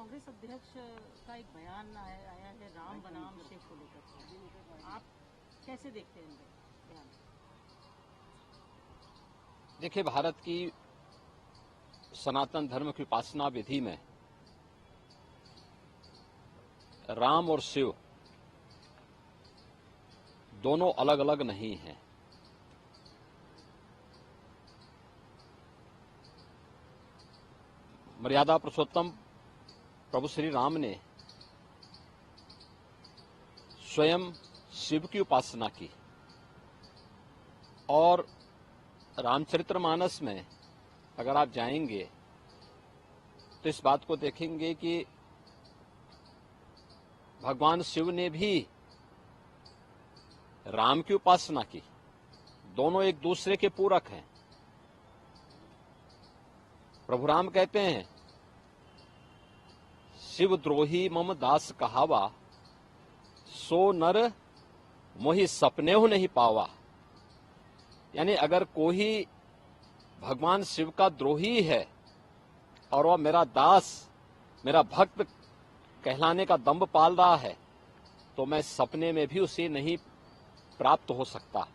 कांग्रेस अध्यक्ष का एक बयान आया है राम बनाम शिव को लेकर, आप कैसे देखते हैं बयान? देखिए, भारत की सनातन धर्म की उपासना विधि में राम और शिव दोनों अलग अलग नहीं हैं। मर्यादा पुरुषोत्तम प्रभु श्री राम ने स्वयं शिव की उपासना की और रामचरितमानस में अगर आप जाएंगे तो इस बात को देखेंगे कि भगवान शिव ने भी राम की उपासना की। दोनों एक दूसरे के पूरक हैं। प्रभु राम कहते हैं, शिव द्रोही मम दास कहावा, सो नर मोहि सपनेहु नहीं पावा। यानी अगर कोई भगवान शिव का द्रोही है और वह मेरा दास, मेरा भक्त कहलाने का दंभ पाल रहा है, तो मैं सपने में भी उसे नहीं प्राप्त हो सकता।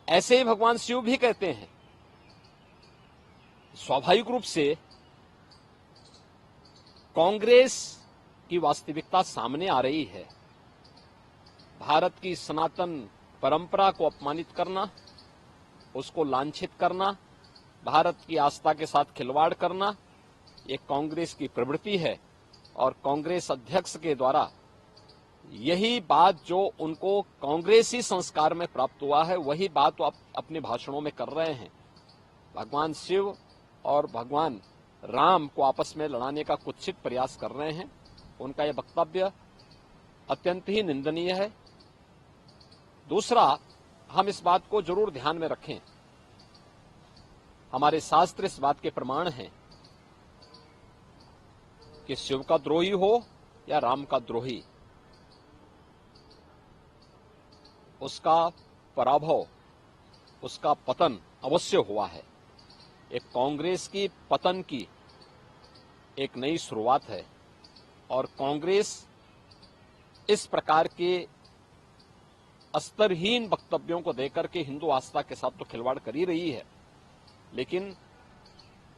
ऐसे ही भगवान शिव भी कहते हैं। स्वाभाविक रूप से कांग्रेस की वास्तविकता सामने आ रही है। भारत की सनातन परंपरा को अपमानित करना, उसको लांछित करना, भारत की आस्था के साथ खिलवाड़ करना, ये कांग्रेस की प्रवृत्ति है। और कांग्रेस अध्यक्ष के द्वारा यही बात जो उनको कांग्रेसी संस्कार में प्राप्त हुआ है, वही बात वो अपने भाषणों में कर रहे हैं। भगवान शिव और भगवान राम को आपस में लड़ाने का कुत्सित प्रयास कर रहे हैं। उनका यह वक्तव्य अत्यंत ही निंदनीय है। दूसरा, हम इस बात को जरूर ध्यान में रखें, हमारे शास्त्र इस बात के प्रमाण हैं कि शिव का द्रोही हो या राम का द्रोही, उसका पराभव, उसका पतन अवश्य हुआ है। एक कांग्रेस की पतन की एक नई शुरुआत है और कांग्रेस इस प्रकार के स्तरहीन वक्तव्यों को देकर के हिंदू आस्था के साथ तो खिलवाड़ कर ही रही है, लेकिन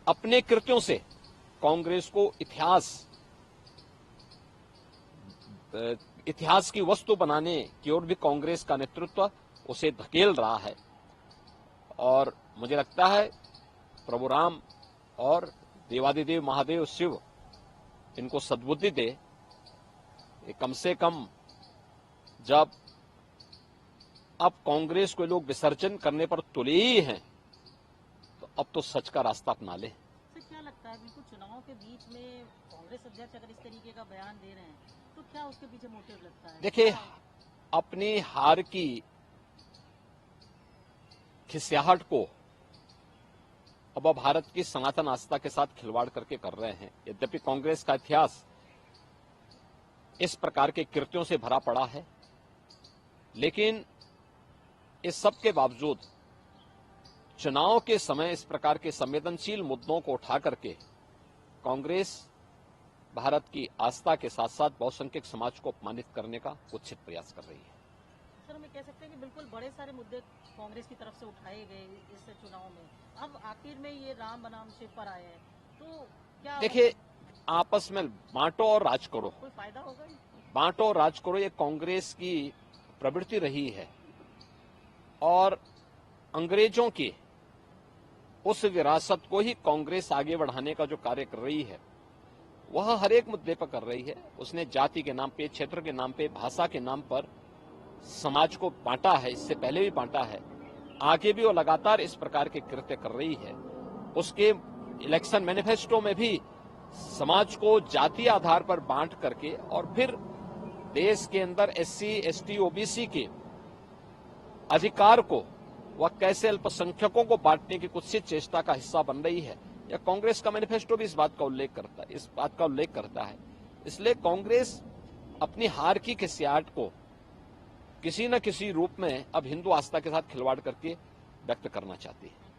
अपने कृत्यों से कांग्रेस को इतिहास की वस्तु बनाने की ओर भी कांग्रेस का नेतृत्व उसे धकेल रहा है। और मुझे लगता है प्रभु राम और देवादिदेव महादेव शिव इनको सद्बुद्धि दे। कम से कम जब अब कांग्रेस को लोग विसर्जन करने पर तुले ही हैं, तो अब तो सच का रास्ता अपना ले। क्या लगता है, बिल्कुल चुनाव के बीच में कांग्रेस अध्यक्ष अगर इस तरीके का बयान दे रहे हैं, तो क्या उसके पीछे मोटिव लगता है? देखिए, अपनी हार की खिसियाहट को अब भारत की सनातन आस्था के साथ खिलवाड़ करके कर रहे हैं। यद्यपि कांग्रेस का इतिहास इस प्रकार के कृत्यों से भरा पड़ा है, लेकिन इस सब के बावजूद चुनाव के समय इस प्रकार के संवेदनशील मुद्दों को उठा करके कांग्रेस भारत की आस्था के साथ साथ बहुसंख्यक समाज को अपमानित करने का कुत्सित प्रयास कर रही है। सर, हम कह सकते हैं कि बिल्कुल बड़े सारे मुद्दे कांग्रेस की तरफ से उठाए गए इस चुनाव में, अब आखिर में ये राम बनाम शिव पर आए हैं, तो क्या देखिए, आपस में बांटो और राज करो, कोई फायदा होगा? बांटो और राज करो, ये कांग्रेस की प्रवृत्ति रही है और अंग्रेजों की उस विरासत को ही कांग्रेस आगे बढ़ाने का जो कार्य कर रही है, वह हर एक मुद्दे पर कर रही है। उसने जाति के नाम पे, क्षेत्र के नाम पे, भाषा के नाम पर समाज को बांटा है, इससे पहले भी बांटा है, आगे भी वो लगातार इस प्रकार के कृत्य कर रही है। उसके इलेक्शन मैनिफेस्टो में भी समाज को जाति आधार पर बांट करके और फिर देश के अंदर SC, ST, OBC के अधिकार को वह कैसे अल्पसंख्यकों को बांटने की कुत्सित चेष्टा का हिस्सा बन रही है। या कांग्रेस का मैनिफेस्टो भी इस बात का उल्लेख करता है। इसलिए कांग्रेस अपनी हार की खिसियाहट को किसी न किसी रूप में अब हिंदू आस्था के साथ खिलवाड़ करके व्यक्त करना चाहती है।